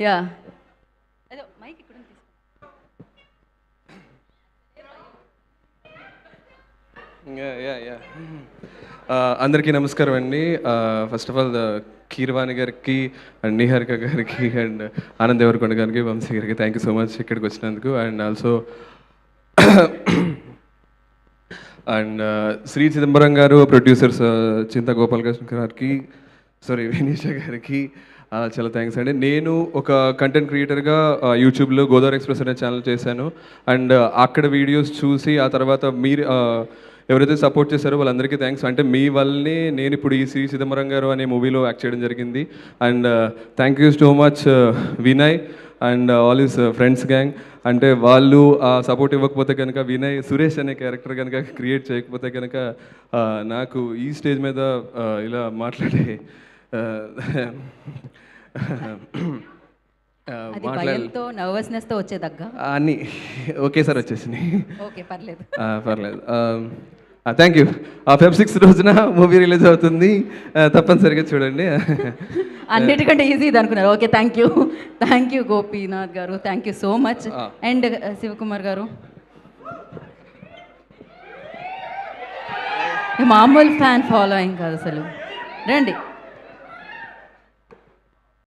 Yeah అదో mic ఇక్కడ ఉంది, తీసుకో. అందరికీ నమస్కారం అండి. ఫస్ట్ ఆఫ్ ఆల్ కీరవాణి గారికి అండ్ నిహారిక గారికి అండ్ ఆనంద్ దేవరకొండ గారికి వంశీ గారికి థ్యాంక్ యూ సో మచ్ ఇక్కడికి వచ్చినందుకు. And also and Shri Chidambaram గారు, ప్రొడ్యూసర్స్ చింతా గోపాలకృష్ణ గారికి, వినీష గారికి చాలా థ్యాంక్స్ అండి. నేను ఒక కంటెంట్ క్రియేటర్గా యూట్యూబ్లో గోదావరి ఎక్స్ప్రెస్ అనే ఛానల్ చేశాను. అండ్ అక్కడ వీడియోస్ చూసి ఆ తర్వాత మీరు ఎవరైతే సపోర్ట్ చేశారో వాళ్ళందరికీ థ్యాంక్స్. అంటే మీ వల్లనే నేను ఇప్పుడు ఈ శ్రీ చిదంబరం గారు అనే మూవీలో యాక్ట్ చేయడం జరిగింది. And thank you so much Vinay and all his friends gang. అంటే వాళ్ళు సపోర్ట్ ఇవ్వకపోతే కనుక, వినయ్ సురేష్ అనే క్యారెక్టర్ కనుక క్రియేట్ చేయకపోతే కనుక నాకు ఈ స్టేజ్ మీద ఇలా మాట్లాడే అది భయంతో నర్వస్నెస్తో వచ్చేదగ్గ అన్నీ ఒకేసారి వచ్చేసినాయి. ఓకే, పర్లేదు. పర్లేదు. Thank you. Feb 6 రోజున మూవీ రిలీజ్ అవుతుంది, తప్పనిసరిగా చూడండి. అన్నిటికంటే ఈజీ ఇది అనుకున్నారు. ఓకే, థ్యాంక్ యూ గోపీనాథ్ గారు, thank you so much. And Shivakumar గారు, మామూలు ఫ్యాన్ ఫాలోయింగ్ కాదు అసలు. రండి.